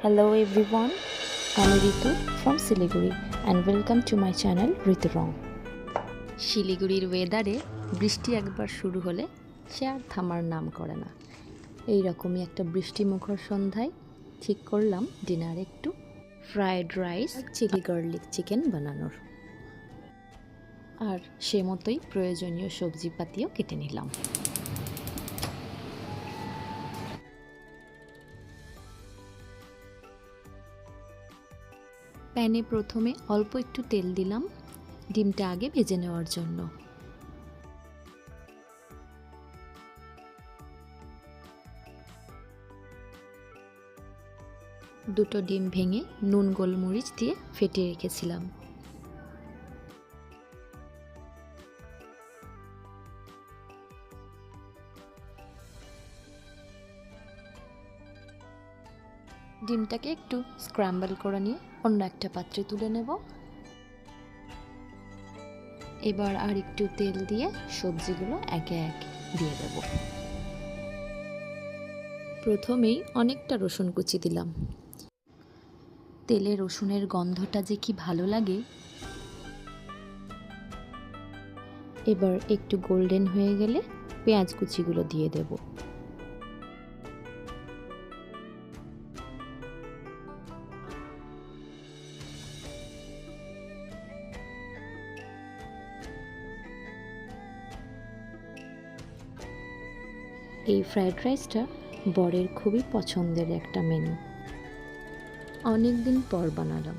Hello everyone, I'm Ritu from Siliguri and welcome to my channel Ritu Rong. শিলিগুড়ির ওয়েদারে বৃষ্টি একবার শুরু হলে সে আর থামার নাম করে না। এই রকমই একটা বৃষ্টিমুখর সন্ধ্যায় ঠিক করলাম ডিনারে একটু fried rice chilli garlic chicken বানানোর। আর সে মতোই প্রয়োজনীয় সবজিপাতিও কেটে নিলাম। প্যানে প্রথমে অল্প একটু তেল দিলাম ডিমটা আগে ভেজে নেওয়ার জন্য। দুটো ডিম ভেঙে নুন গোলমরিচ দিয়ে ফেটিয়ে রেখেছিলাম। ডিমটাকে একটু স্ক্র্যাম্বল করে নিয়ে অন্য একটা পাত্রে তুলে নেব। এবার আর একটু তেল দিয়ে সবজিগুলো একে এক দিয়ে দেব। প্রথমেই অনেকটা রসুন কুচি দিলাম। তেলে রসুনের গন্ধটা যে কি ভালো লাগে। এবার একটু গোল্ডেন হয়ে গেলে পেঁয়াজ কুচিগুলো দিয়ে দেব। এই ফ্রায়েড রাইসটা বরের খুবই পছন্দের একটা মেনু। অনেক দিন পর বানালাম।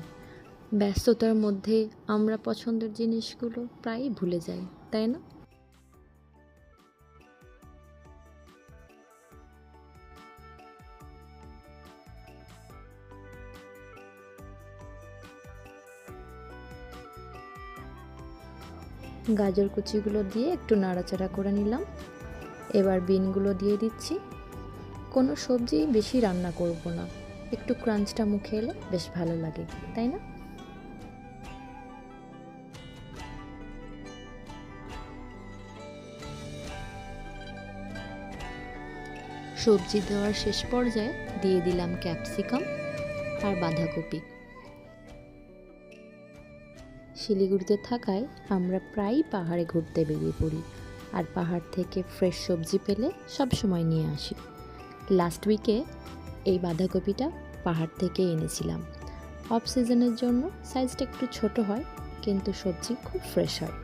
ব্যস্ততার মধ্যে আমরা পছন্দের জিনিসগুলো প্রায়ই ভুলে যাই, তাই না? গাজর কুচিগুলো দিয়ে একটু নাড়াচাড়া করে নিলাম। এবার বিনগুলো দিয়ে দিচ্ছি। কোনো সবজি বেশি রান্না করব না, একটু ক্রাঞ্চটা মুখে এলে বেশ ভালো লাগে, তাই না? সবজি দেওয়ার শেষ পর্যায়ে দিয়ে দিলাম ক্যাপসিকাম আর বাঁধাকপি। শিলিগুড়িতে থাকায় আমরা প্রায়ই পাহাড়ে ঘুরতে বেরিয়ে পড়ি, আর পাহাড় থেকে ফ্রেশ সবজি পেলে সব সময় নিয়ে আসি। লাস্ট উইকে এই বাঁধাকপিটা পাহাড় থেকে এনেছিলাম। অফ সিজনের জন্য সাইজটা একটু ছোট হয়, কিন্তু সবজি খুব ফ্রেশ হয়।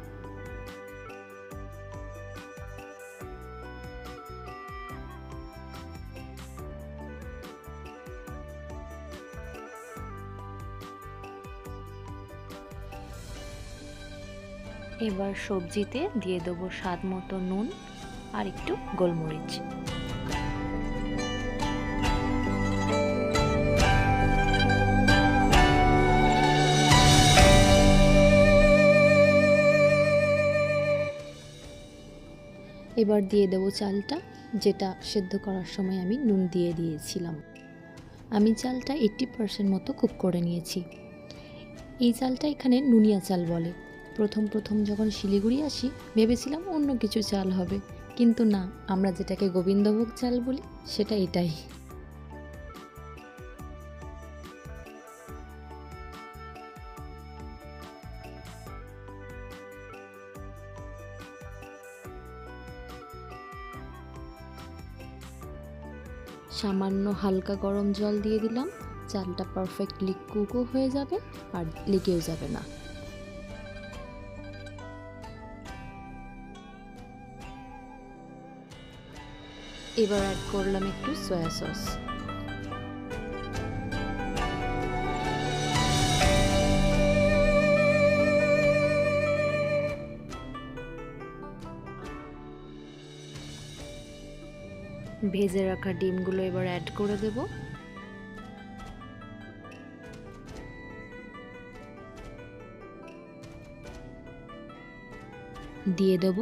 এবার সবজিতে দিয়ে দেবো স্বাদ মতো নুন আর একটু গোলমরিচ। এবার দিয়ে দেবো চালটা, যেটা সেদ্ধ করার সময় আমি নুন দিয়ে দিয়েছিলাম। আমি চালটা 80% মতো কুক করে নিয়েছি। এই চালটা এখানে নুনিয়া চাল বলে। প্রথম যখন শিলিগুড়ি আসি ভেবেছিলাম অন্য কিছু চাল হবে, কিন্তু না, আমরা যেটাকে গোবিন্দভোগ চাল বলি সেটা এটাই। সামান্য হালকা গরম জল দিয়ে দিলাম। চালটা পারফেক্টলি কুকও হয়ে যাবে আর লেগেও যাবে না। এবার অ্যাড করলাম একটু সয়া সস। ভেজে রাখা ডিমগুলো এবার অ্যাড করে দেব। দিয়ে দেব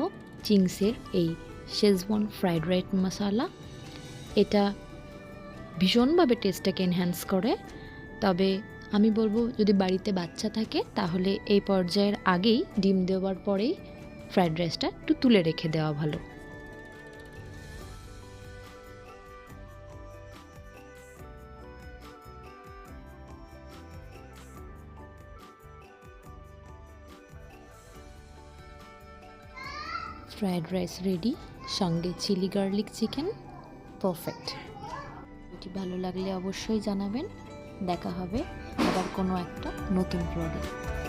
চিংসের এই শেজওয়ান ফ্রাইড রাইস মশলা। এটা ভীষণভাবে টেস্টটাকে এনহ্যান্স করে। তবে আমি বলবো যদি বাড়িতে বাচ্চা থাকে তাহলে এই পর্যায়ের আগেই ডিম দেওয়ার পরেই ফ্রাইড রাইসটা একটু তুলে রেখে দেওয়া ভালো। ফ্রায়েড রাইস রেডি, সঙ্গে চিলি গার্লিক চিকেন, পারফেক্ট। এটি ভালো লাগলে অবশ্যই জানাবেন। দেখা হবে আবার কোনো একটা নতুন ব্লগে।